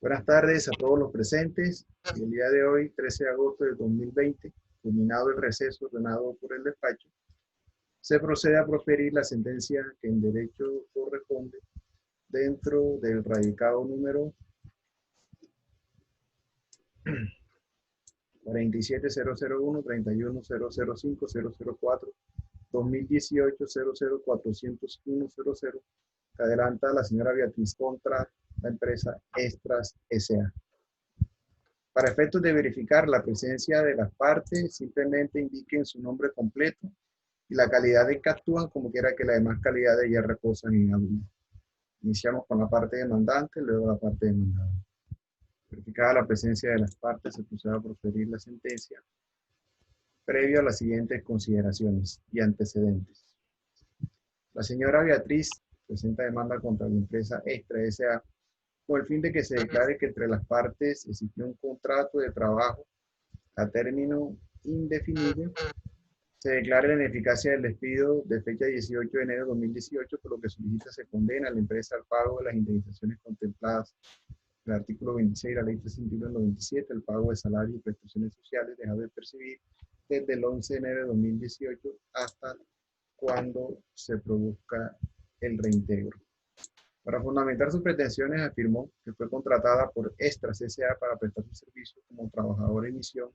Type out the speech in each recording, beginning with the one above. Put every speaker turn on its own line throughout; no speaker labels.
Buenas tardes a todos los presentes. El día de hoy, 13 de agosto de 2020, culminado el receso ordenado por el despacho, se procede a proferir la sentencia que en derecho corresponde dentro del radicado número 47001, 31005, 004, 2018, 0040100, que adelanta la señora Beatriz contra la empresa Extras S.A. Para efectos de verificar la presencia de las partes, simplemente indiquen su nombre completo y la calidad de que actúan, como quiera que las demás calidades ya reposan en alguno. Iniciamos con la parte demandante, luego la parte demandada. Verificada la presencia de las partes, se procede a proferir la sentencia previo a las siguientes consideraciones y antecedentes. La señora Beatriz presenta demanda contra la empresa Extra S.A. con el fin de que se declare que entre las partes existió un contrato de trabajo a término indefinido, se declara la ineficacia del despido de fecha 18 de enero de 2018, por lo que solicita se condena a la empresa al pago de las indemnizaciones contempladas en el artículo 26 de la ley 391/97, el pago de salario y prestaciones sociales dejado de percibir desde el 11 de enero de 2018 hasta cuando se produzca el reintegro. Para fundamentar sus pretensiones, afirmó que fue contratada por Extras S.A. para prestar su servicio como trabajadora en misión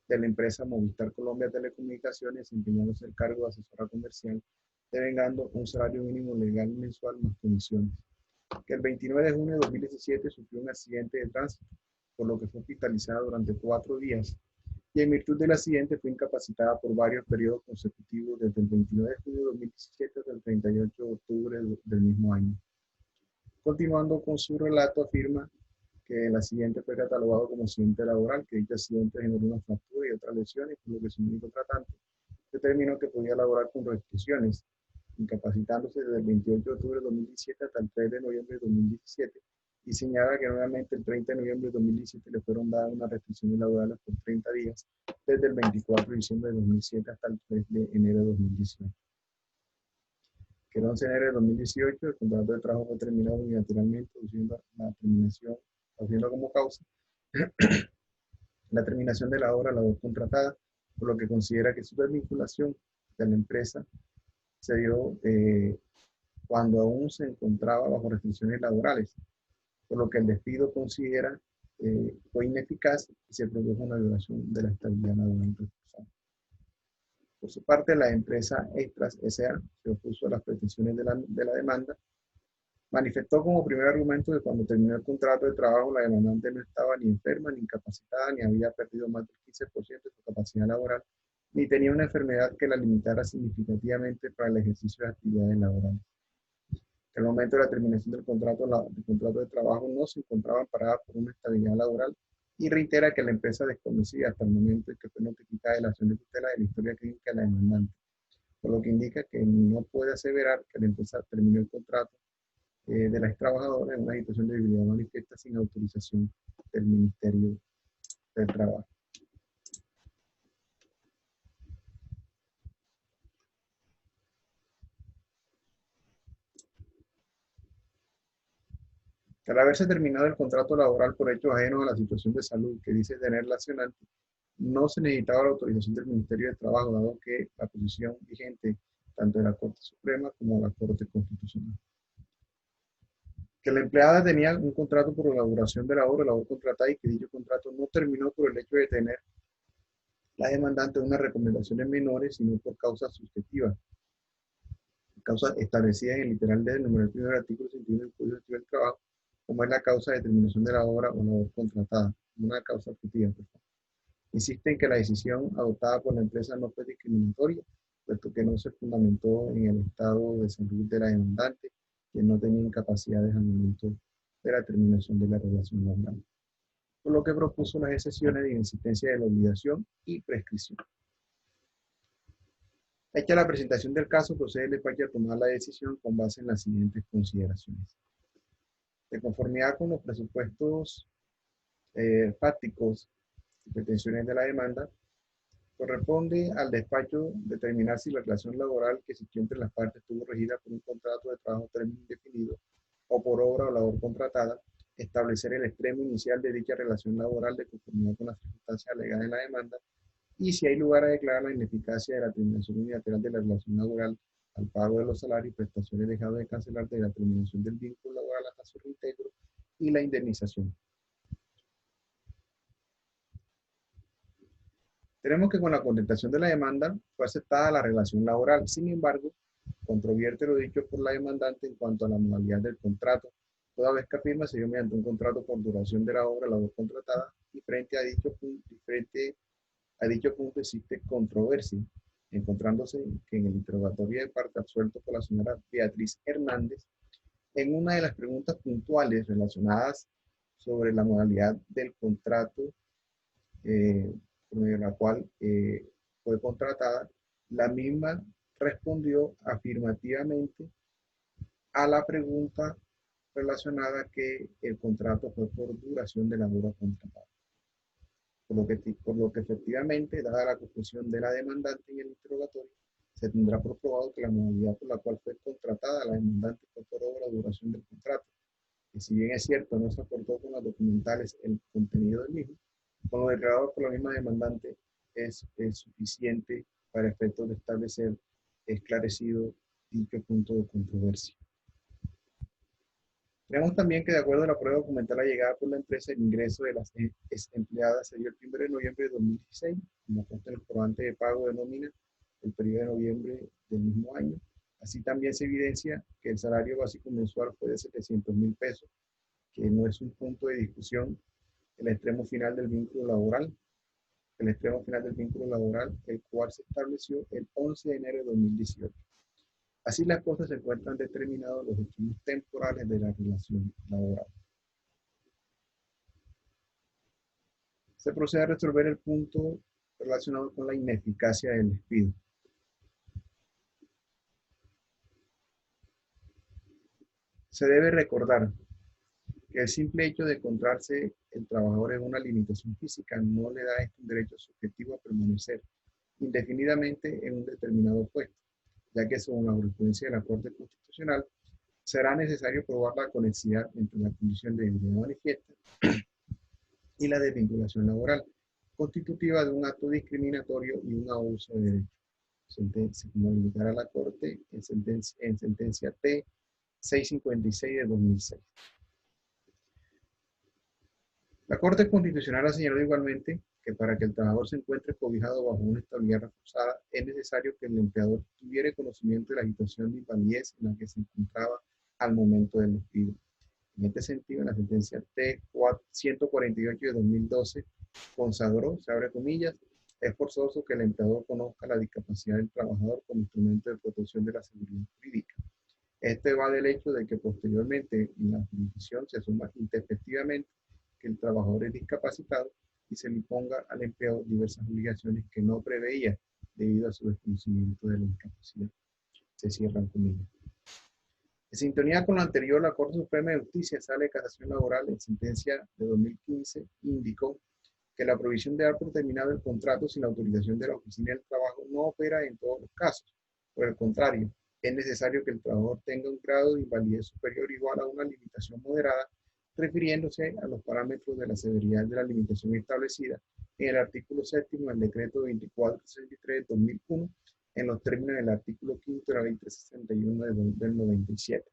de la empresa Movistar Colombia Telecomunicaciones, desempeñándose el cargo de asesora comercial, devengando un salario mínimo legal mensual más comisiones. Que el 29 de junio de 2017 sufrió un accidente de tránsito, por lo que fue hospitalizada durante 4 días, y en virtud del accidente fue incapacitada por varios periodos consecutivos desde el 29 de junio de 2017 hasta el 38 de octubre del mismo año. Continuando con su relato, afirma que el accidente fue catalogado como accidente laboral, que dicho accidente generó una fractura y otras lesiones, por lo que su médico tratante determinó que podía laborar con restricciones, incapacitándose desde el 28 de octubre de 2017 hasta el 3 de noviembre de 2017, y señala que nuevamente el 30 de noviembre de 2017 le fueron dadas unas restricciones laborales por 30 días, desde el 24 de diciembre de 2007 hasta el 3 de enero de 2018. Que el 11 de enero de 2018 el contrato de trabajo fue terminado unilateralmente, haciendo como causa la terminación de la obra labor contratada, por lo que considera que su desvinculación de la empresa se dio cuando aún se encontraba bajo restricciones laborales, por lo que el despido considera fue ineficaz y se produjo una violación de la estabilidad laboral reforzada. Por su parte, la empresa Extras S.A. se opuso a las pretensiones de la demanda. Manifestó como primer argumento que cuando terminó el contrato de trabajo, la demandante no estaba ni enferma, ni incapacitada, ni había perdido más del 15% de su capacidad laboral, ni tenía una enfermedad que la limitara significativamente para el ejercicio de actividades laborales. Que al momento de la terminación del contrato de trabajo no se encontraba amparada por una estabilidad laboral, y reitera que la empresa desconocía hasta el momento en que fue notificada de la acción de tutela de la historia clínica de la demandante, por lo que indica que no puede aseverar que la empresa terminó el contrato de la ex trabajadora en una situación de debilidad manifiesta sin autorización del Ministerio del Trabajo. Al haberse terminado el contrato laboral por hechos ajenos a la situación de salud que dice tener la accionante, no se necesitaba la autorización del Ministerio de Trabajo, dado que la posición vigente tanto de la Corte Suprema como de la Corte Constitucional. Que la empleada tenía un contrato por elaboración de la labor contratada, y que dicho contrato no terminó por el hecho de tener la demandante unas recomendaciones menores, sino por causas subjetivas, causas establecidas en el literal del número primero del artículo 61 del Código Civil del Trabajo, como es la causa de terminación de la obra o labor contratada, una causa objetiva. Insiste en que la decisión adoptada por la empresa no fue discriminatoria, puesto que no se fundamentó en el estado de salud de la demandante, que no tenía incapacidades al momento de la terminación de la relación laboral, por lo que propuso las excepciones de inexistencia de la obligación y prescripción. Hecha la presentación del caso, procede el despacho a tomar la decisión con base en las siguientes consideraciones. De conformidad con los presupuestos fácticos y pretensiones de la demanda, corresponde al despacho determinar si la relación laboral que existió entre las partes estuvo regida por un contrato de trabajo término indefinido o por obra o labor contratada, establecer el extremo inicial de dicha relación laboral de conformidad con las circunstancias alegadas en la demanda, y si hay lugar a declarar la ineficacia de la terminación unilateral de la relación laboral al pago de los salarios y prestaciones dejados de cancelar de la terminación del vínculo laboral hasta su reintegro y la indemnización. Tenemos que con la contestación de la demanda fue aceptada la relación laboral. Sin embargo, controvierte lo dicho por la demandante en cuanto a la modalidad del contrato, toda vez que afirma se dio mediante un contrato por duración de la obra, la labor contratada, y frente a dicho punto existe controversia, encontrándose que en el interrogatorio de parte absuelto por la señora Beatriz Hernández, en una de las preguntas puntuales relacionadas sobre la modalidad del contrato por medio de la cual fue contratada, la misma respondió afirmativamente a la pregunta relacionada que el contrato fue por duración de la obra contratada. Por lo que efectivamente, dada la confusión de la demandante en el interrogatorio, se tendrá por probado que la modalidad por la cual fue contratada la demandante fue por obra o duración del contrato, que si bien es cierto no se aportó con las documentales el contenido del mismo, con lo declarado por la misma demandante es suficiente para efectos de establecer esclarecido dicho punto de controversia. Vemos también que de acuerdo a la prueba documental allegada por la empresa, el ingreso de las empleadas se dio el 1 de noviembre de 2016, como consta en el comprobante de pago de nómina el periodo de noviembre del mismo año. Así también se evidencia que el salario básico mensual fue de 700.000 pesos, que no es un punto de discusión, el extremo final del vínculo laboral, el cual se estableció el 11 de enero de 2018. Así las cosas se encuentran determinados los extremos temporales de la relación laboral. Se procede a resolver el punto relacionado con la ineficacia del despido. Se debe recordar que el simple hecho de encontrarse el trabajador en una limitación física no le da un derecho subjetivo a permanecer indefinidamente en un determinado puesto, ya que según la jurisprudencia de la Corte Constitucional, será necesario probar la conexidad entre la condición de debilidad manifiesta y la desvinculación laboral, constitutiva de un acto discriminatorio y un abuso de derecho. Como indicará la Corte en sentencia T 656 de 2006. La Corte Constitucional ha señalado igualmente que para que el trabajador se encuentre cobijado bajo una estabilidad reforzada, es necesario que el empleador tuviera conocimiento de la situación de invalidez en la que se encontraba al momento del despido. En este sentido, en la sentencia T-148 de 2012, consagró, se abre comillas, es forzoso que el empleador conozca la discapacidad del trabajador como instrumento de protección de la seguridad jurídica. Este va del hecho de que posteriormente en la jurisdicción se asuma intempestivamente que el trabajador es discapacitado y se le imponga al empleador diversas obligaciones que no preveía debido a su desconocimiento de la discapacidad. Se cierran comillas. En sintonía con lo anterior, la Corte Suprema de Justicia, Sala de Casación Laboral, en sentencia de 2015, indicó que la provisión de dar por terminado el contrato sin la autorización de la Oficina del Trabajo no opera en todos los casos. Por el contrario, es necesario que el trabajador tenga un grado de invalidez superior o igual a una limitación moderada, refiriéndose a los parámetros de la severidad de la limitación establecida en el artículo 7 del decreto 2463 de 2001, en los términos del artículo 5 de la ley 361 del 97.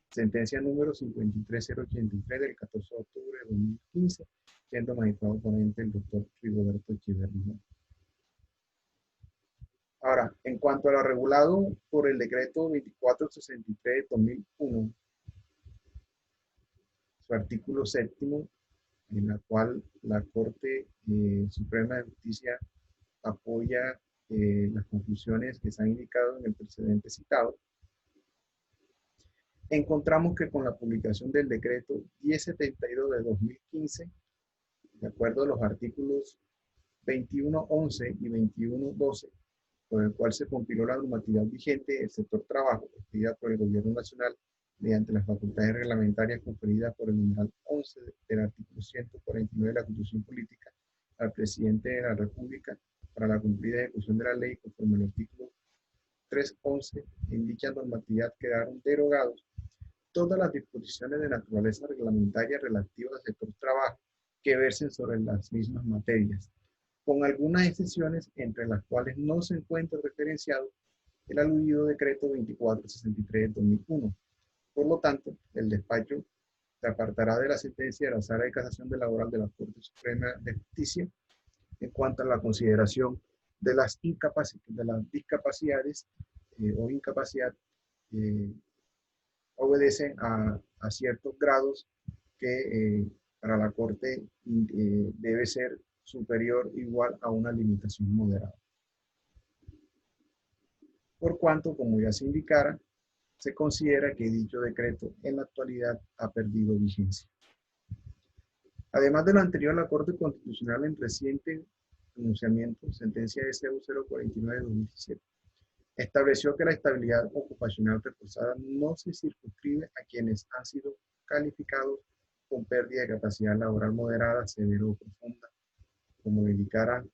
Sentencia número 53083 del 14 de octubre de 2015, siendo magistrado ponente el doctor Rigoberto Echeverría. Ahora, en cuanto a lo regulado por el decreto 2463 de 2001, su artículo 7, en la cual la Corte Suprema de Justicia apoya las conclusiones que se han indicado en el precedente citado, encontramos que con la publicación del decreto 1072 de 2015, de acuerdo a los artículos 21.11 y 21.12, por el cual se compiló la normatividad vigente del sector trabajo, expedida por el Gobierno Nacional mediante las facultades reglamentarias conferidas por el numeral 11 del artículo 149 de la Constitución Política al presidente de la República para la cumplida ejecución de la ley, conforme al artículo 3.11, en dicha normatividad quedaron derogados todas las disposiciones de naturaleza reglamentaria relativas al sector trabajo que versen sobre las mismas materias, con algunas excepciones entre las cuales no se encuentra referenciado el aludido decreto 2463 de 2001. Por lo tanto, el despacho se apartará de la sentencia de la Sala de Casación de Laboral de la Corte Suprema de Justicia en cuanto a la consideración de las discapacidades o incapacidad obedecen a ciertos grados que para la Corte debe ser superior o igual a una limitación moderada. Por cuanto, como ya se indicara, se considera que dicho decreto en la actualidad ha perdido vigencia. Además de lo anterior, la Corte Constitucional en reciente pronunciamiento, sentencia SU 049-2017, estableció que la estabilidad ocupacional reforzada no se circunscribe a quienes han sido calificados con pérdida de capacidad laboral moderada, severa o profunda, como indicara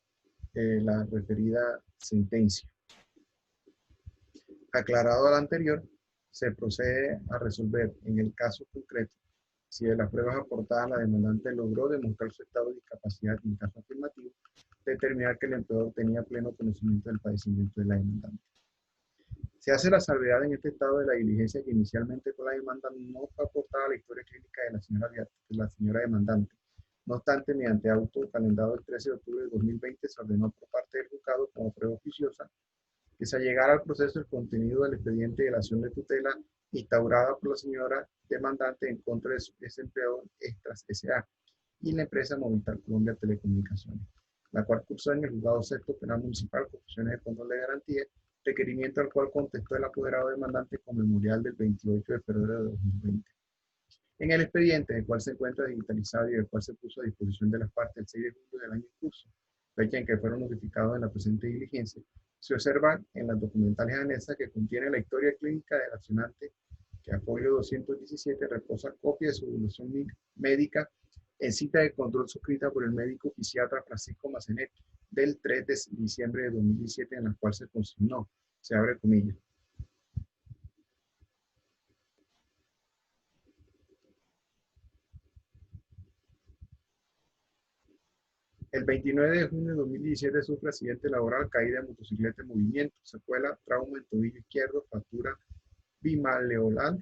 la referida sentencia. Aclarado lo anterior, se procede a resolver en el caso concreto si de las pruebas aportadas la demandante logró demostrar su estado de discapacidad y en caso afirmativo, determinar que el empleador tenía pleno conocimiento del padecimiento de la demandante. Se hace la salvedad en este estado de la diligencia que inicialmente con la demanda no fue aportada la historia clínica de la señora demandante. No obstante, mediante auto calendado el 13 de octubre de 2020, se ordenó por parte del juzgado como prueba oficiosa que se allegara al proceso el contenido del expediente de la acción de tutela instaurada por la señora demandante en contra de ese empleador Extras S.A. y la empresa Movistar Colombia Telecomunicaciones, la cual cursó en el juzgado sexto penal municipal con funciones de control de garantía, requerimiento al cual contestó el apoderado demandante con memorial del 28 de febrero de 2020. En el expediente, el cual se encuentra digitalizado y el cual se puso a disposición de las partes el 6 de julio del año en curso, fecha en que fueron notificados en la presente diligencia, se observa en las documentales anexas que contiene la historia clínica del accionante que a folio 217 reposa copia de su evaluación médica en cita de control suscrita por el médico fisiatra Francisco Macenet del 3 de diciembre de 2017 en la cual se consignó, se abre comillas. El 29 de junio de 2017 sufre accidente laboral, caída de motocicleta en movimiento, secuela, trauma en tobillo izquierdo, fractura bimaleolar,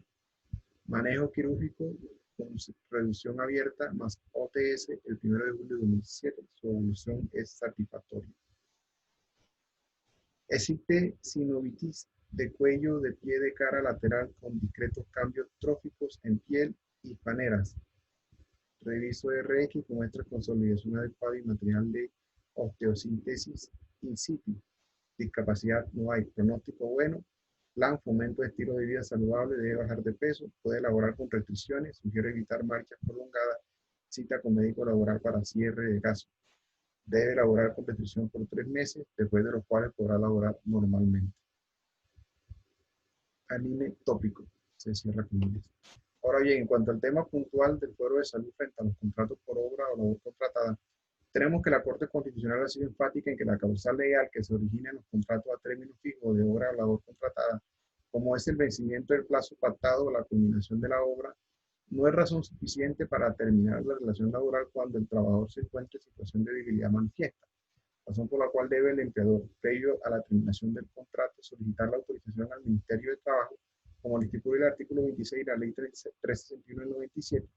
manejo quirúrgico con reducción abierta más OTS el 1 de julio de 2017. Su evolución es satisfactoria. Existe sinovitis de cuello de pie de cara lateral con discretos cambios tróficos en piel y paneras. Reviso RX que muestra consolidación adecuada y material de osteosíntesis in situ. Discapacidad no hay. Pronóstico bueno. Plan, fomento de estilo de vida saludable, debe bajar de peso, puede elaborar con restricciones, sugiere evitar marchas prolongadas, cita con médico laboral para cierre de caso. Debe elaborar con restricción por 3 meses, después de los cuales podrá laborar normalmente. Anime tópico, se cierra comillas. Ahora bien, en cuanto al tema puntual del fuero de salud frente a los contratos por obra o labor contratada, tenemos que la Corte Constitucional ha sido enfática en que la causal legal que se origina en los contratos a término fijo de obra o labor contratada, como es el vencimiento del plazo pactado o la culminación de la obra, no es razón suficiente para terminar la relación laboral cuando el trabajador se encuentra en situación de debilidad manifiesta, razón por la cual debe el empleador, previo a la terminación del contrato, solicitar la autorización al Ministerio de Trabajo, como lo estipula el artículo 26 de la Ley 361 del 97,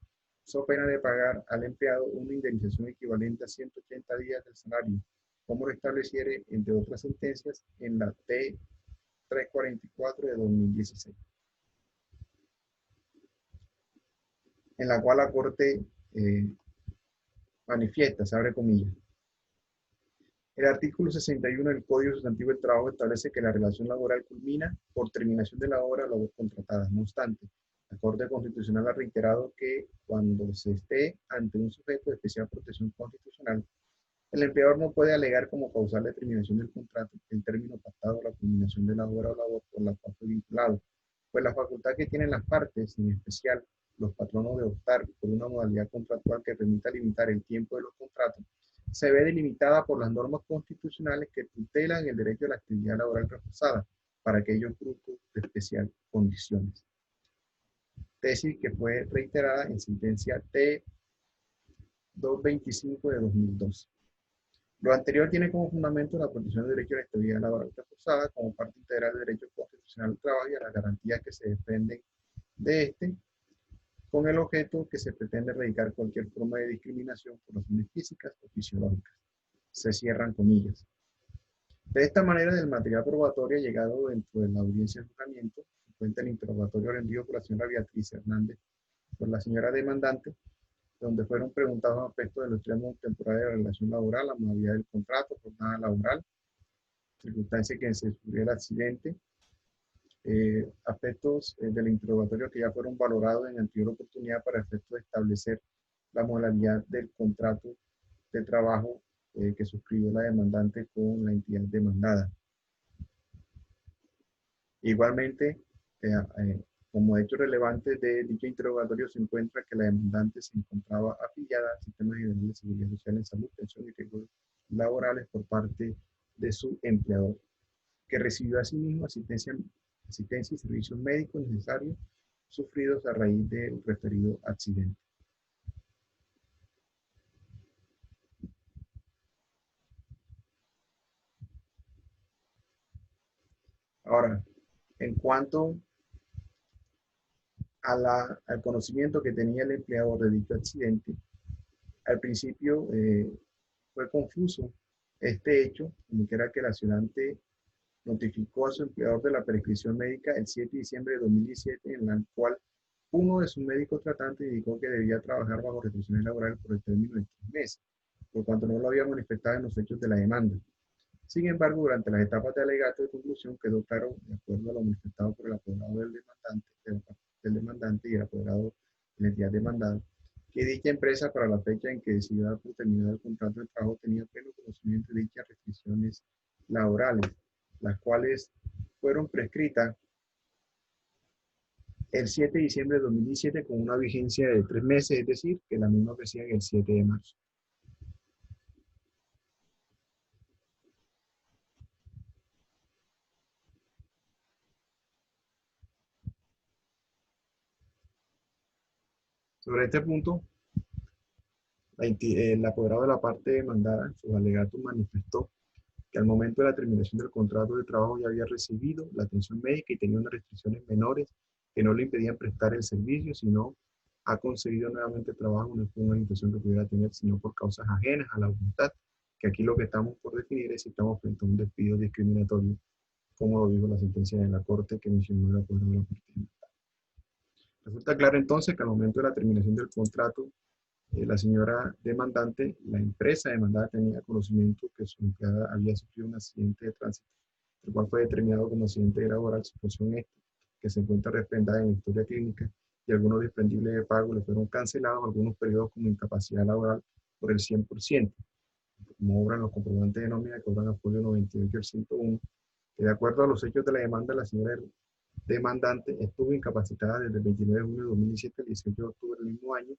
so pena de pagar al empleado una indemnización equivalente a 180 días del salario, como lo estableciere, entre otras sentencias, en la T 344 de 2016, en la cual la Corte manifiesta, se abre comillas. El artículo 61 del Código Sustantivo del Trabajo establece que la relación laboral culmina por terminación de la obra o labor contratada. No obstante, la Corte Constitucional ha reiterado que cuando se esté ante un sujeto de especial protección constitucional, el empleador no puede alegar como causal de terminación del contrato el término pactado o la culminación de la obra o labor por la cual fue vinculado, pues la facultad que tienen las partes, en especial los patronos, de optar por una modalidad contractual que permita limitar el tiempo de los contratos, se ve delimitada por las normas constitucionales que tutelan el derecho a la actividad laboral reforzada para aquellos grupos de especial condiciones. tesis que fue reiterada en sentencia T-225 de 2002. Lo anterior tiene como fundamento la protección del derecho a la estabilidad laboral reforzada como parte integral del derecho constitucional al trabajo y a las garantías que se desprenden de este, con el objeto que se pretende erradicar cualquier forma de discriminación por razones físicas o fisiológicas. Se cierran comillas. De esta manera, del material probatorio llegado dentro de la audiencia de juzgamiento, se cuenta el interrogatorio rendido por la señora Beatriz Hernández por la señora demandante, donde fueron preguntados aspectos de los extremos temporales de la relación laboral, la modalidad del contrato, jornada laboral, circunstancias que se sufrió el accidente, aspectos del interrogatorio que ya fueron valorados en anterior oportunidad para efecto de establecer la modalidad del contrato de trabajo que suscribió la demandante con la entidad demandada. Igualmente, como hecho relevante de dicho interrogatorio se encuentra que la demandante se encontraba afiliada al Sistema General de Seguridad Social en Salud, Pensión y Riesgos Laborales por parte de su empleador, que recibió asimismo asistencia y servicios médicos necesarios sufridos a raíz del referido accidente. Ahora, en cuanto al conocimiento que tenía el empleador de dicho accidente, al principio fue confuso este hecho, como que era que el accionante notificó a su empleador de la prescripción médica el 7 de diciembre de 2017, en la cual uno de sus médicos tratantes indicó que debía trabajar bajo restricciones laborales por el término de 3 meses, por cuanto no lo había manifestado en los hechos de la demanda. Sin embargo, durante las etapas de alegato de conclusión quedó claro, de acuerdo a lo manifestado por el apoderado del demandante y el apoderado de la entidad demandada, que dicha empresa para la fecha en que decidió dar por terminado el contrato de trabajo tenía pleno conocimiento de dichas restricciones laborales, las cuales fueron prescritas el 7 de diciembre de 2017 con una vigencia de 3 meses, es decir, que la misma vencían el 7 de marzo. Sobre este punto, el apoderado de la parte demandada, en sus alegatos manifestó que al momento de la terminación del contrato de trabajo ya había recibido la atención médica y tenía unas restricciones menores que no le impedían prestar el servicio, sino ha conseguido nuevamente trabajo, no fue una intención que pudiera tener, sino por causas ajenas a la voluntad, que aquí lo que estamos por definir es si estamos frente a un despido discriminatorio, como lo dijo la sentencia de la Corte que mencionó el apoderado de la parte demandada. Resulta claro entonces que al momento de la terminación del contrato, la señora demandante, la empresa demandada tenía conocimiento que su empleada había sufrido un accidente de tránsito, el cual fue determinado como accidente laboral, situación esta, que se encuentra refrendada en la historia clínica, y algunos desprendibles de pago le fueron cancelados algunos periodos como incapacidad laboral por el 100%, como obran los comprobantes de nómina que cobran a folio 98 al 101, que de acuerdo a los hechos de la demanda, la señora demandante estuvo incapacitada desde el 29 de junio de 2017 al 18 de octubre del mismo año,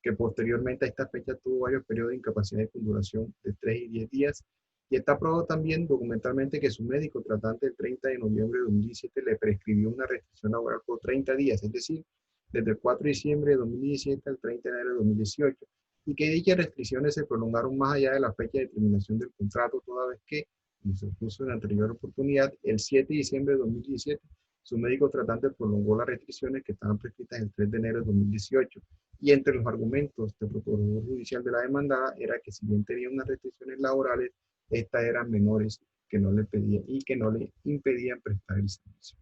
que posteriormente a esta fecha tuvo varios periodos de incapacidad con duración de 3 y 10 días, y está probado también documentalmente que su médico tratante el 30 de noviembre de 2017 le prescribió una restricción laboral por 30 días, es decir, desde el 4 de diciembre de 2017 al 30 de enero de 2018, y que dichas restricciones se prolongaron más allá de la fecha de terminación del contrato, toda vez que, como se puso en la anterior oportunidad, el 7 de diciembre de 2017, su médico tratante prolongó las restricciones que estaban prescritas el 3 de enero de 2018. Y entre los argumentos del procurador judicial de la demandada era que si bien tenía unas restricciones laborales, estas eran menores que no le pedían y que no le impedían prestar el servicio.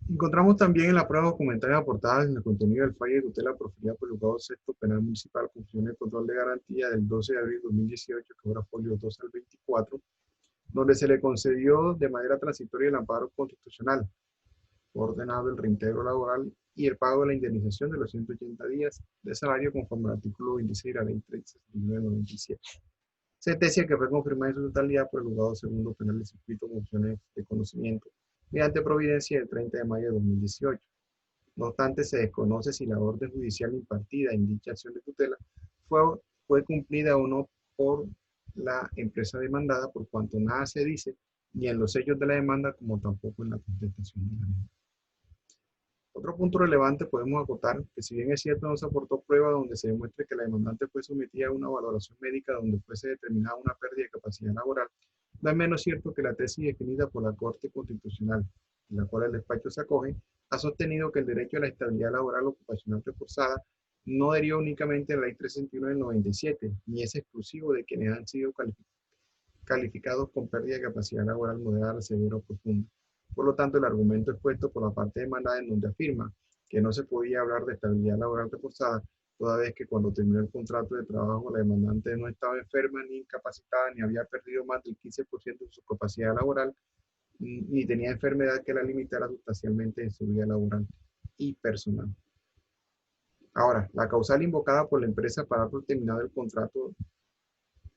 Encontramos también en la prueba documental aportadas en el contenido del fallo de tutela proferida por el juzgado sexto penal municipal con función de control de garantía del 12 de abril de 2018, que ahora folio 2 al 24, donde se le concedió de manera transitoria el amparo constitucional, ordenado el reintegro laboral y el pago de la indemnización de los 180 días de salario conforme al artículo 26 de la ley 3997. Sentencia que fue confirmada en su totalidad por el juzgado segundo penal del circuito con funciones de conocimiento mediante providencia del 30 de mayo de 2018. No obstante, se desconoce si la orden judicial impartida en dicha acción de tutela fue cumplida o no por la empresa demandada, por cuanto nada se dice ni en los hechos de la demanda como tampoco en la contestación de la misma. Otro punto relevante podemos acotar que si bien es cierto no se aportó prueba donde se demuestre que la demandante fue sometida a una valoración médica donde fuese determinada una pérdida de capacidad laboral, no es menos cierto que la tesis definida por la Corte Constitucional, en la cual el despacho se acoge, ha sostenido que el derecho a la estabilidad laboral ocupacional reforzada no deriva únicamente de la Ley 361 del 97, ni es exclusivo de quienes han sido calificados con pérdida de capacidad laboral moderada, severa o profunda. Por lo tanto, el argumento expuesto por la parte demandada en donde afirma que no se podía hablar de estabilidad laboral reforzada, toda vez que cuando terminó el contrato de trabajo la demandante no estaba enferma ni incapacitada ni había perdido más del 15% de su capacidad laboral, ni tenía enfermedad que la limitara sustancialmente en su vida laboral y personal. Ahora, la causal invocada por la empresa para dar por terminado el contrato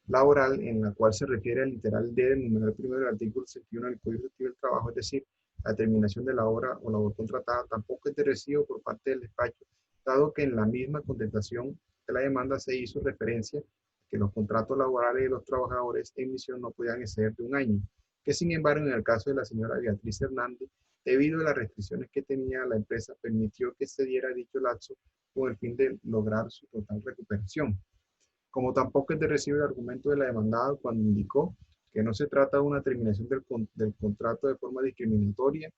laboral, en la cual se refiere al literal D del numeral primero del artículo 61 del Código Civil del Trabajo, es decir, la terminación de la obra o labor contratada, tampoco es de recibo por parte del despacho, dado que en la misma contestación de la demanda se hizo referencia que los contratos laborales de los trabajadores en misión no podían exceder de un año, que sin embargo en el caso de la señora Beatriz Hernández, debido a las restricciones que tenía la empresa, permitió que se diera dicho lapso con el fin de lograr su total recuperación. Como tampoco es de recibo el argumento de la demandada cuando indicó que no se trata de una terminación del contrato de forma discriminatoria,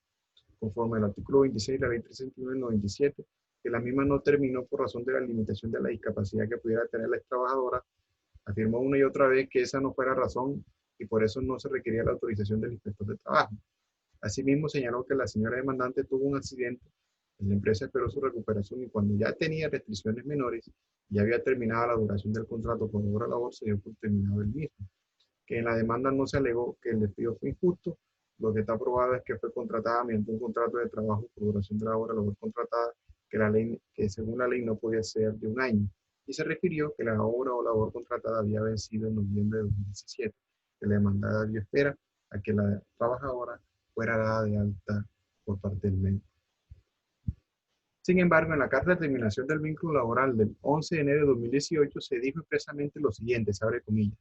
conforme al artículo 26 de la Ley 361 del 97, que la misma no terminó por razón de la limitación de la discapacidad que pudiera tener la trabajadora, afirmó una y otra vez que esa no fuera razón y por eso no se requería la autorización del inspector de trabajo. Asimismo, señaló que la señora demandante tuvo un accidente, la empresa esperó su recuperación y cuando ya tenía restricciones menores, ya había terminado la duración del contrato por obra labor, se dio por terminado el mismo. Que en la demanda no se alegó que el despido fue injusto, lo que está probado es que fue contratada mediante un contrato de trabajo por duración de la obra labor contratada, que según la ley no podía ser de un año, y se refirió que la obra o labor contratada había vencido en noviembre de 2017, que la demandada dio espera a que la trabajadora fuera dada de alta por parte del médico. Sin embargo, en la carta de terminación del vínculo laboral del 11 de enero de 2018 se dijo expresamente lo siguiente, se abre comillas.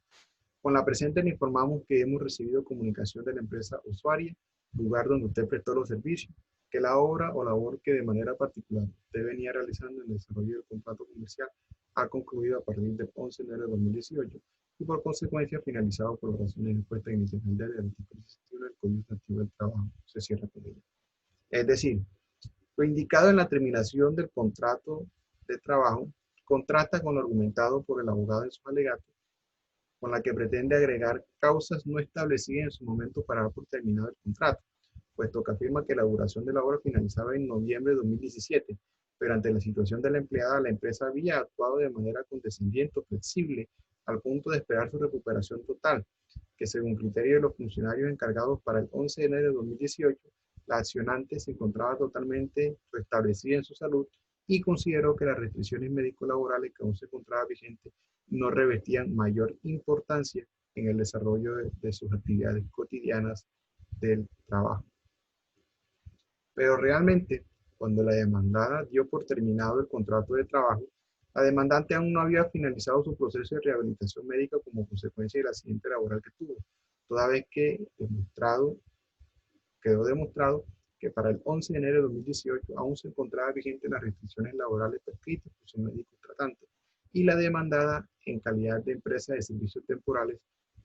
Con la presente le informamos que hemos recibido comunicación de la empresa usuaria, lugar donde usted prestó los servicios, que la obra o labor que de manera particular usted venía realizando en el desarrollo del contrato comercial ha concluido a partir del 11 de enero de 2018 y por consecuencia finalizado por las razones expuestas inicialmente del artículo 61 del Código Nativo del Trabajo. Se cierra comillas. Es decir, lo indicado en la terminación del contrato de trabajo contrasta con lo argumentado por el abogado en sus alegatos, con la que pretende agregar causas no establecidas en su momento para dar por terminado el contrato, puesto que afirma que la duración de la obra finalizaba en noviembre de 2017, pero ante la situación de la empleada, la empresa había actuado de manera condescendiente o flexible al punto de esperar su recuperación total, que según criterio de los funcionarios encargados para el 11 de enero de 2018, la accionante se encontraba totalmente restablecida en su salud y consideró que las restricciones médico-laborales que aún se encontraba vigente no revestían mayor importancia en el desarrollo de sus actividades cotidianas del trabajo. Pero realmente, cuando la demandada dio por terminado el contrato de trabajo, la demandante aún no había finalizado su proceso de rehabilitación médica como consecuencia del accidente laboral que tuvo, toda vez que quedó demostrado que para el 11 de enero de 2018 aún se encontraba vigente las restricciones laborales prescritas por su médico tratante y la demandada, en calidad de empresa de servicios temporales,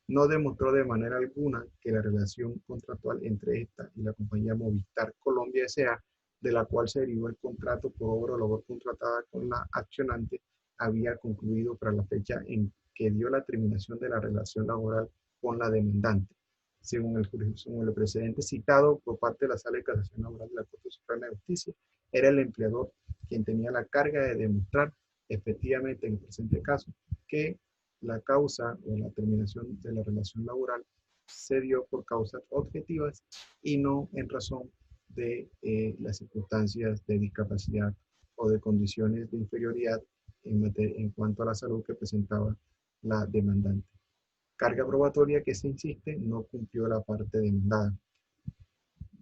no demostró de manera alguna que la relación contractual entre esta y la compañía Movistar Colombia S.A., de la cual se derivó el contrato por obra o labor contratada con la accionante, había concluido para la fecha en que dio la terminación de la relación laboral con la demandante, según el precedente citado por parte de la Sala de Casación Laboral de la Corte Suprema de Justicia. Era el empleador quien tenía la carga de demostrar efectivamente en el presente caso que la causa o la terminación de la relación laboral se dio por causas objetivas y no en razón de las circunstancias de discapacidad o de condiciones de inferioridad en cuanto a la salud que presentaba la demandante. Carga probatoria que se insiste no cumplió la parte demandada.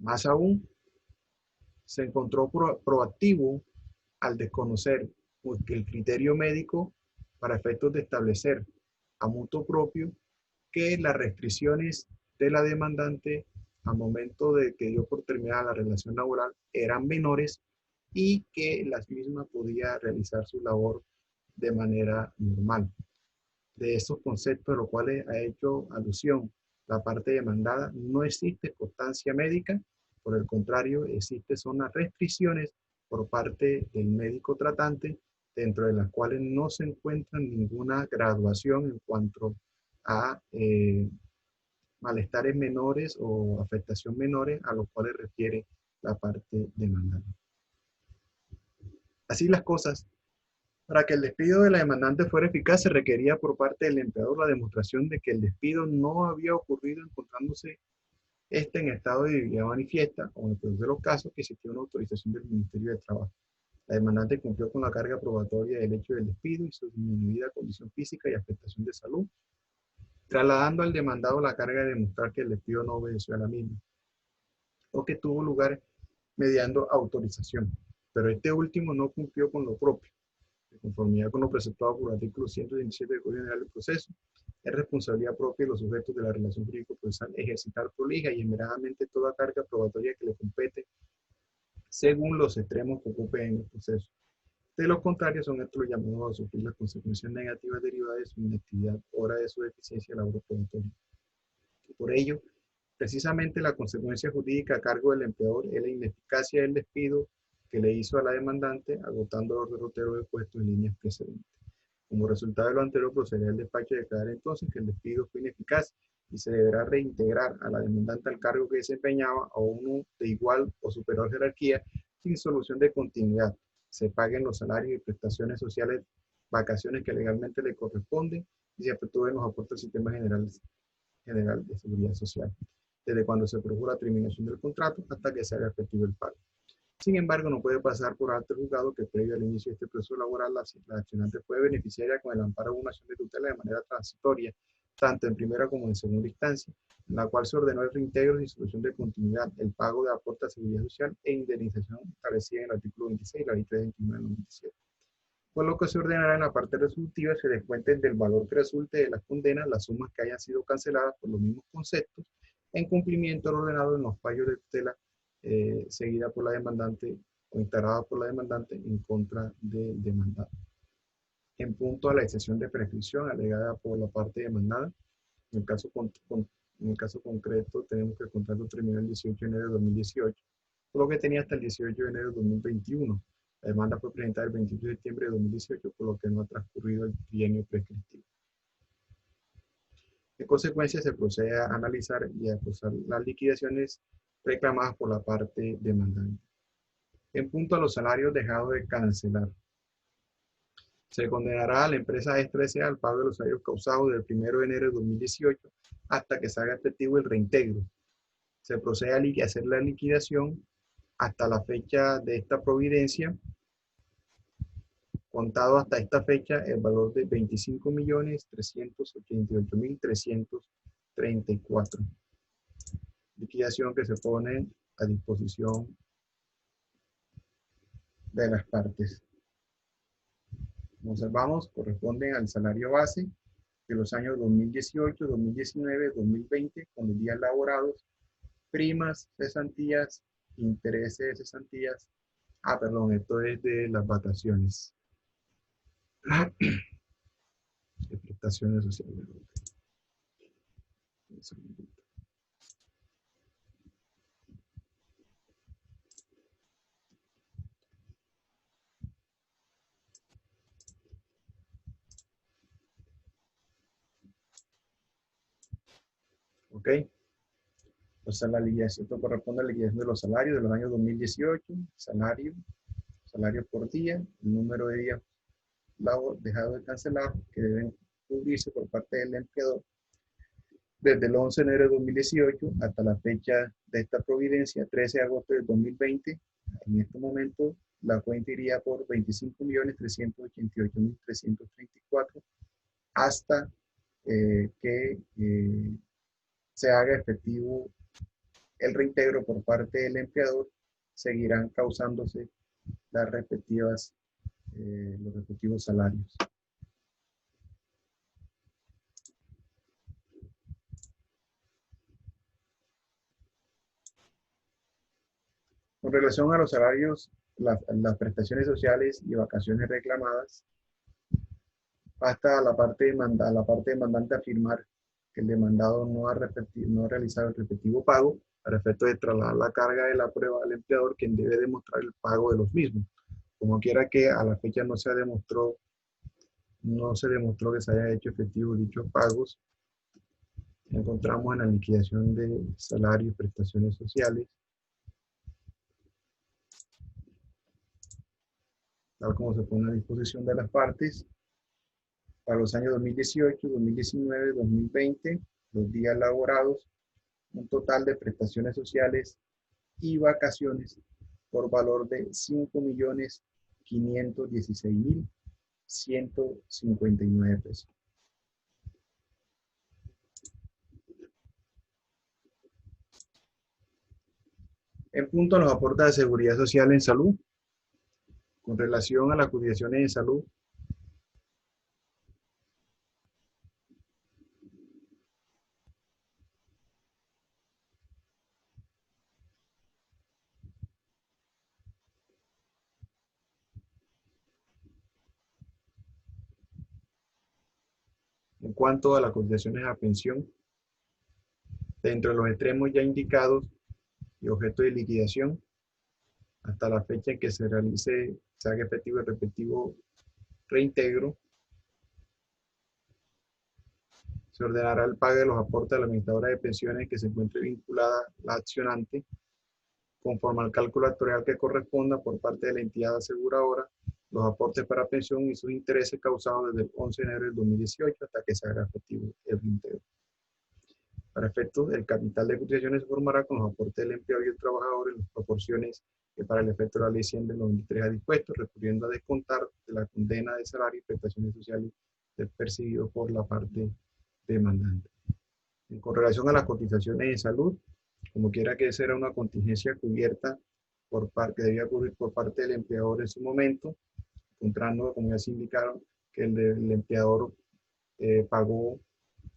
Más aún, se encontró proactivo al desconocer que el criterio médico para efectos de establecer a mutuo propio que las restricciones de la demandante al momento de que dio por terminada la relación laboral eran menores y que la misma podía realizar su labor de manera normal. De estos conceptos a los cuales ha hecho alusión la parte demandada, no existe constancia médica, por el contrario, son las restricciones por parte del médico tratante, dentro de las cuales no se encuentra ninguna graduación en cuanto a malestares menores o afectación menores a los cuales refiere la parte demandada. Así las cosas. Para que el despido de la demandante fuera eficaz, se requería por parte del empleador la demostración de que el despido no había ocurrido encontrándose este en estado de debilidad manifiesta, o en el peor de los casos, que existía una autorización del Ministerio de Trabajo. La demandante cumplió con la carga probatoria del hecho del despido y su disminuida condición física y afectación de salud, trasladando al demandado la carga de demostrar que el despido no obedeció a la misma, o que tuvo lugar mediando autorización, pero este último no cumplió con lo propio. De conformidad con lo presentado por el artículo 117 del Código General del Proceso, es responsabilidad propia de los sujetos de la relación jurídico-procesal ejercitar prolija y esmeradamente toda carga probatoria que le compete según los extremos que ocupen en el proceso. De lo contrario, son estos los llamados a sufrir las consecuencias negativas derivadas de su inactividad, hora de su deficiencia laboral-probatoria. Por ello, precisamente la consecuencia jurídica a cargo del empleador es la ineficacia del despido que le hizo a la demandante, agotando los derroteros expuestos en líneas precedentes. Como resultado de lo anterior, procederá el despacho de declarar entonces que el despido fue ineficaz y se deberá reintegrar a la demandante al cargo que desempeñaba a uno de igual o superior jerarquía sin solución de continuidad. Se paguen los salarios y prestaciones sociales, vacaciones que legalmente le corresponden y se efectúen los aportes al sistema general de seguridad social, desde cuando se produjo la terminación del contrato hasta que se haga efectivo el pago. Sin embargo, no puede pasar por alto el juzgado que previo al inicio de este proceso laboral, la accionante fue beneficiaria con el amparo de una acción de tutela de manera transitoria, tanto en primera como en segunda instancia, en la cual se ordenó el reintegro y solución de continuidad, el pago de aporte a seguridad social e indemnización establecida en el artículo 26 de la ley 329 del 97. Por lo que se ordenará en la parte resolutiva se descuenten del valor que resulte de las condenas las sumas que hayan sido canceladas por los mismos conceptos en cumplimiento al ordenado en los fallos de tutela seguida por la demandante o instalada por la demandante en contra del demandado. En punto a la excepción de prescripción alegada por la parte demandada, en el caso, en el caso concreto tenemos que el contrato terminó el 18 de enero de 2018, por lo que tenía hasta el 18 de enero de 2021. La demanda fue presentada el 28 de septiembre de 2018, por lo que no ha transcurrido el trienio prescriptivo. En consecuencia, se procede a analizar y a acusar las liquidaciones reclamadas por la parte demandante. En punto a los salarios dejados de cancelar, se condenará a la empresa Extra S.A. al pago de los salarios causados del 1 de enero de 2018 hasta que se haga efectivo el reintegro. Se procede a hacer la liquidación hasta la fecha de esta providencia, contado hasta esta fecha el valor de 25.388.334. Liquidación que se pone a disposición de las partes. Como observamos, corresponden al salario base de los años 2018, 2019, 2020, con los días laborados, primas, cesantías, intereses de cesantías. Perdón, esto es de las vacaciones. De prestaciones sociales. ¿Ok? O sea, la liquidación, esto corresponde a la liquidación de los salarios de los años 2018, salario por día, el número de días dejado de cancelar que deben cubrirse por parte del empleador desde el 11 de enero de 2018 hasta la fecha de esta providencia, 13 de agosto del 2020. En este momento, la cuenta iría por 25.388.334 hasta que se haga efectivo el reintegro por parte del empleador. Seguirán causándose las respectivas, los respectivos salarios. Con relación a los salarios las prestaciones sociales y vacaciones reclamadas, hasta la parte demandante afirmar que el demandado no ha realizado el respectivo pago para efecto de trasladar la carga de la prueba al empleador, quien debe demostrar el pago de los mismos. Como quiera que a la fecha no se demostró que se haya hecho efectivo dichos pagos, encontramos en la liquidación de salarios y prestaciones sociales, tal como se pone a disposición de las partes, para los años 2018, 2019, 2020, los días laborados, un total de prestaciones sociales y vacaciones por valor de 5.516.159 pesos. En punto a los aportes de seguridad social en salud, con relación a las cotizaciones de salud, en cuanto a las cotizaciones a pensión, dentro de los extremos ya indicados y objeto de liquidación, hasta la fecha en que se haga efectivo el respectivo reintegro, se ordenará el pago de los aportes a la administradora de pensiones que se encuentre vinculada la accionante, conforme al cálculo actuarial que corresponda por parte de la entidad aseguradora, los aportes para pensión y sus intereses causados desde el 11 de enero del 2018 hasta que se haga efectivo el reintegro. Para efectos, el capital de cotizaciones se formará con los aportes del empleado y el trabajador en las proporciones que para el efecto de la ley 100 del 93 ha dispuesto, recurriendo a descontar de la condena de salario y prestaciones sociales percibidos por la parte demandante. Con relación a las cotizaciones de salud, como quiera que esa era una contingencia cubierta que debía cubrir por parte del empleador en su momento, encontrando, como ya se indicaron, que el empleador pagó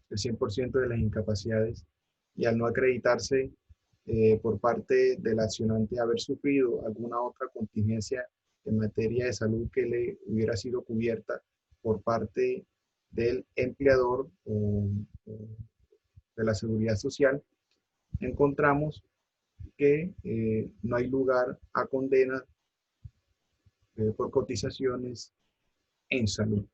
el 100% de las incapacidades y al no acreditarse por parte del accionante haber sufrido alguna otra contingencia en materia de salud que le hubiera sido cubierta por parte del empleador o de la seguridad social, encontramos que no hay lugar a condena por cotizaciones en salud.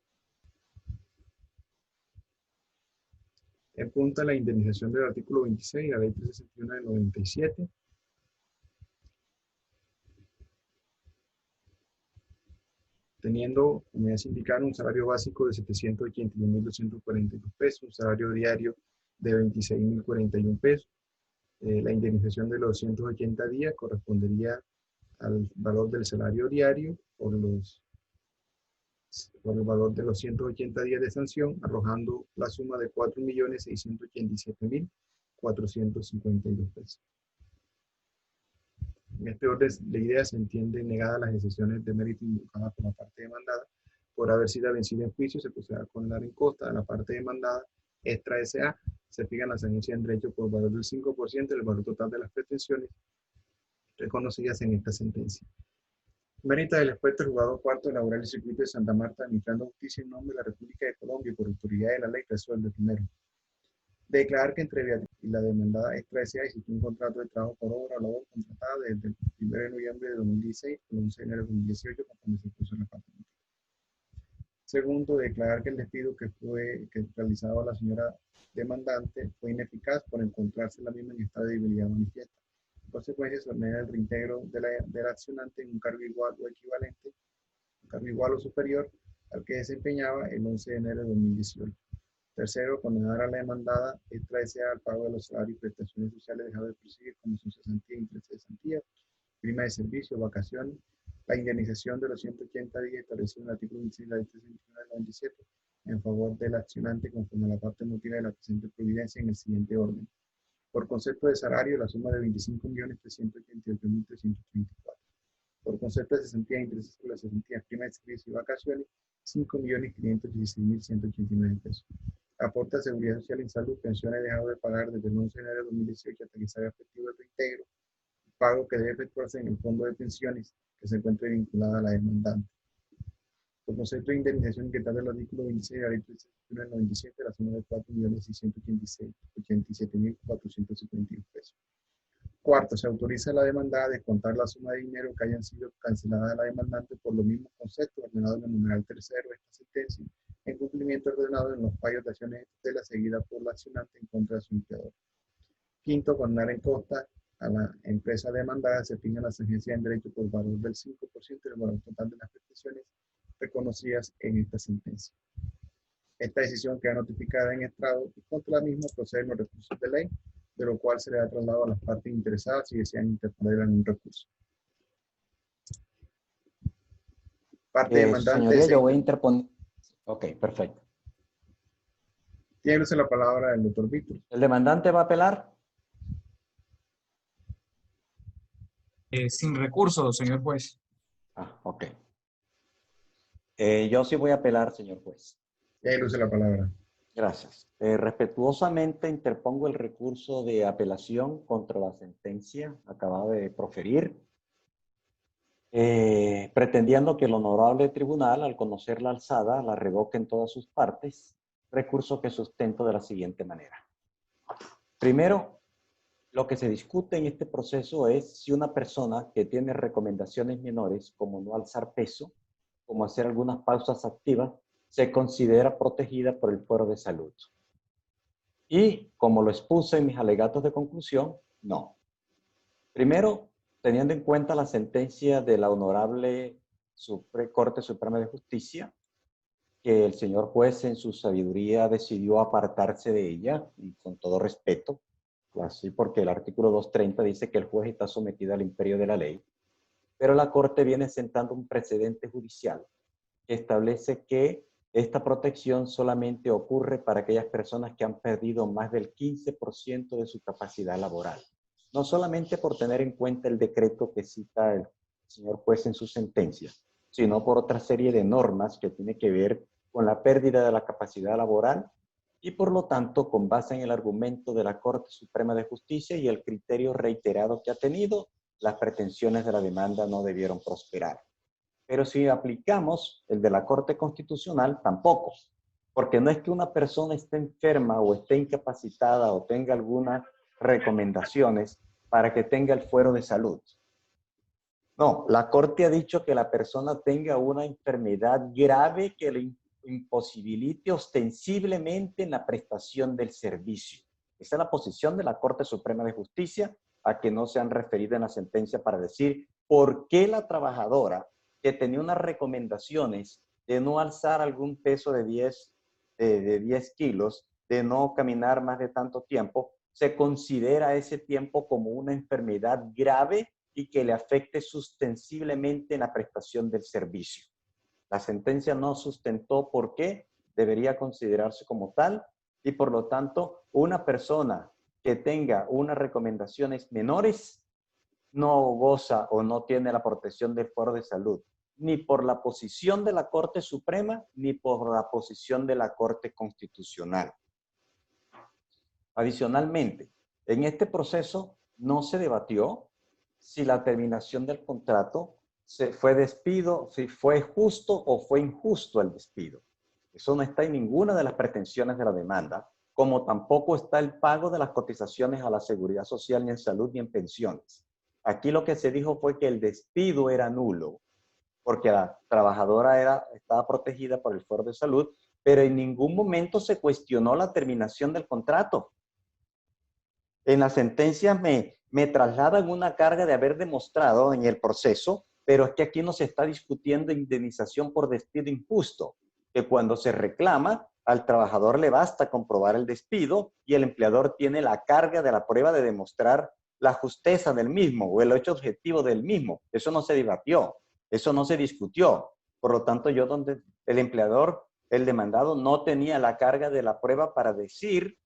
En punto de la indemnización del artículo 26, la ley 361 del 97, teniendo, como ya se indicaron, un salario básico de 781.242 pesos, un salario diario de 26.041 pesos. La indemnización de los 180 días correspondería al valor del salario diario por el valor de los 180 días de sanción, arrojando la suma de 4.687.452 pesos. En este orden de ideas se entiende negadas las excepciones de mérito invocadas por la parte demandada. Por haber sido vencida en juicio, se procederá con la en costa de la parte demandada extra S.A. Se fijan las sanciones en derecho por valor del 5% del valor total de las pretensiones reconocidas en esta sentencia. Mérita del expuesto el juzgado cuarto laboral del circuito de Santa Marta, administrando justicia en nombre de la República de Colombia y por autoridad de la ley, resuelve primero. Declarar que entre Beatriz y la demandada extra S.A. existe un contrato de trabajo por obra o labor contratada desde el 1 de noviembre de 2016 al 11 de enero de 2018, conforme se puso en la parte. Segundo, declarar que el despido que realizaba la señora demandante fue ineficaz por encontrarse la misma en estado de debilidad manifiesta. En consecuencia, se ordena el reintegro del accionante en un cargo igual o equivalente, un cargo igual o superior al que desempeñaba el 11 de enero de 2018. Tercero, condenar a la demandada extra S.A. al pago de los salarios y prestaciones sociales dejados de percibir como su cesantía, interés de cesantía, prima de servicio, vacaciones, la indemnización de los 180 días establecido en el artículo 26 de la ley 361 del 97 en favor del accionante conforme a la parte motiva de la presente providencia en el siguiente orden. Por concepto de salario, la suma de 25.388.334. Por concepto de cesantía, intereses por la cesantía, prima de servicio y vacaciones, 5.516.189 pesos. Aporte a seguridad social en salud, pensiones dejado de pagar desde el 11 de enero de 2018 hasta que se haga efectivo el reintegro, pago que debe efectuarse en el fondo de pensiones que se encuentre vinculada a la demandante. Por concepto de indemnización que está del artículo 26 de la ley 391/97, la suma de 4.687.451 pesos. Cuarto, se autoriza a la demandada a descontar la suma de dinero que hayan sido canceladas a la demandante por los mismos conceptos ordenados en el numeral tercero de esta sentencia, en cumplimiento ordenado en los fallos de acciones de tutela seguida por la accionante en contra de su empleador. Quinto, condenar en costa a la empresa demandada se fijan las agencias en derecho por valor del 5% del valor total de las prestaciones reconocidas en esta sentencia. Esta decisión queda notificada en estrado y contra la misma proceden los recursos de ley, de lo cual se le da traslado a las partes interesadas si desean interponer algún recurso. Parte demandante.
Señoría, yo voy a interponer. Ok, perfecto.
Tiene la palabra el doctor Víctor.
¿El demandante va a apelar?
Sin recurso, señor juez.
Ah, ok. Yo sí voy a apelar, señor juez.
Tiene la palabra.
Gracias. Respetuosamente interpongo el recurso de apelación contra la sentencia acabada de proferir, pretendiendo que el honorable tribunal, al conocer la alzada, la revoque en todas sus partes, recurso que sustento de la siguiente manera. Primero, lo que se discute en este proceso es si una persona que tiene recomendaciones menores, como no alzar peso, como hacer algunas pausas activas, se considera protegida por el fuero de salud. Y, como lo expuse en mis alegatos de conclusión, no. Primero, teniendo en cuenta la sentencia de la Honorable Corte Suprema de Justicia, que el señor juez en su sabiduría decidió apartarse de ella, y con todo respeto, así porque el artículo 230 dice que el juez está sometido al imperio de la ley, pero la Corte viene sentando un precedente judicial que establece que esta protección solamente ocurre para aquellas personas que han perdido más del 15% de su capacidad laboral. No solamente por tener en cuenta el decreto que cita el señor juez en su sentencia, sino por otra serie de normas que tiene que ver con la pérdida de la capacidad laboral y por lo tanto, con base en el argumento de la Corte Suprema de Justicia y el criterio reiterado que ha tenido, las pretensiones de la demanda no debieron prosperar. Pero si aplicamos el de la Corte Constitucional, tampoco. Porque no es que una persona esté enferma o esté incapacitada o tenga algunas recomendaciones para que tenga el fuero de salud. No, la Corte ha dicho que la persona tenga una enfermedad grave que le imposibilite ostensiblemente en la prestación del servicio. Esa es la posición de la Corte Suprema de Justicia, a que no se han referido en la sentencia para decir por qué la trabajadora que tenía unas recomendaciones de no alzar algún peso de 10 kilos, de no caminar más de tanto tiempo, se considera ese tiempo como una enfermedad grave y que le afecte sustensiblemente en la prestación del servicio. La sentencia no sustentó por qué debería considerarse como tal y por lo tanto una persona que tenga unas recomendaciones menores no goza o no tiene la protección del fuero de salud, ni por la posición de la Corte Suprema, ni por la posición de la Corte Constitucional. Adicionalmente, en este proceso no se debatió si la terminación del contrato fue despido, si fue justo o fue injusto el despido. Eso no está en ninguna de las pretensiones de la demanda, como tampoco está el pago de las cotizaciones a la seguridad social, ni en salud, ni en pensiones. Aquí lo que se dijo fue que el despido era nulo, porque la trabajadora estaba protegida por el fuero de salud, pero en ningún momento se cuestionó la terminación del contrato. En la sentencia me trasladan una carga de haber demostrado en el proceso, pero es que aquí no se está discutiendo indemnización por despido injusto, que cuando se reclama, al trabajador le basta comprobar el despido y el empleador tiene la carga de la prueba de demostrar la justeza del mismo o el hecho objetivo del mismo. Eso no se debatió, eso no se discutió. Por lo tanto, yo donde el empleador, el demandado, no tenía la carga de la prueba para decir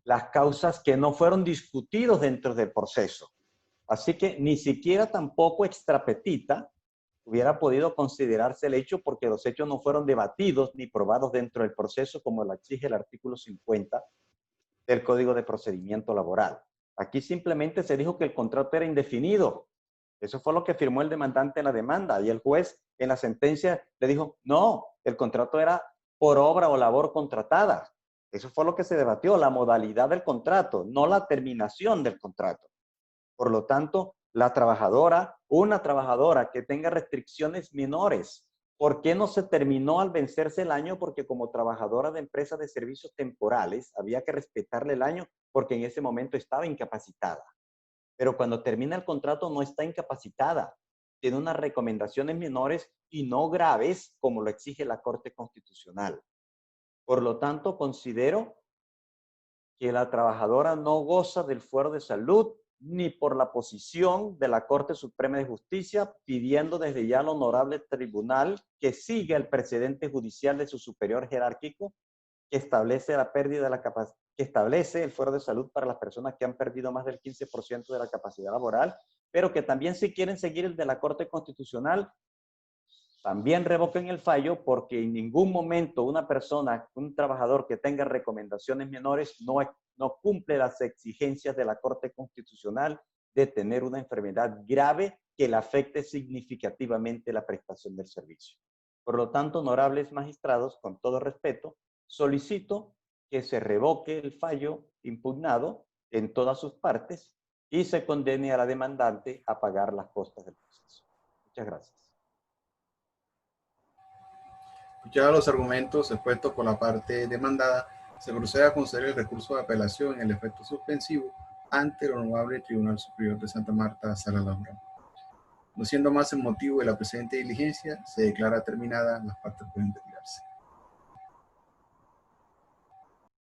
las causas que no fueron discutidos dentro del proceso. Así que ni siquiera tampoco extra petita hubiera podido considerarse el hecho porque los hechos no fueron debatidos ni probados dentro del proceso como lo exige el artículo 50 del Código de Procedimiento Laboral. Aquí simplemente se dijo que el contrato era indefinido. Eso fue lo que firmó el demandante en la demanda y el juez en la sentencia le dijo, no, el contrato era por obra o labor contratada. Eso fue lo que se debatió, la modalidad del contrato, no la terminación del contrato. Por lo tanto, la trabajadora, una trabajadora que tenga restricciones menores, ¿por qué no se terminó al vencerse el año? Porque como trabajadora de empresa de servicios temporales, había que respetarle el año porque en ese momento estaba incapacitada. Pero cuando termina el contrato no está incapacitada. Tiene unas recomendaciones menores y no graves como lo exige la Corte Constitucional. Por lo tanto, considero que la trabajadora no goza del fuero de salud ni por la posición de la Corte Suprema de Justicia, pidiendo desde ya al honorable tribunal que siga el precedente judicial de su superior jerárquico que establece la pérdida de la capacidad, que establece el fuero de salud para las personas que han perdido más del 15% de la capacidad laboral, pero que también si quieren seguir el de la Corte Constitucional, también revoquen el fallo porque en ningún momento una persona, un trabajador que tenga recomendaciones menores no cumple las exigencias de la Corte Constitucional de tener una enfermedad grave que le afecte significativamente la prestación del servicio. Por lo tanto, honorables magistrados, con todo respeto, solicito que se revoque el fallo impugnado en todas sus partes y se condene a la demandante a pagar las costas del proceso. Muchas gracias.
Escuchados los argumentos expuestos por la parte demandada, se procede a conceder el recurso de apelación en el efecto suspensivo ante el Honorable Tribunal Superior de Santa Marta, Sala Laboral. No siendo más el motivo de la presente diligencia, se declara terminada las partes por intervenir.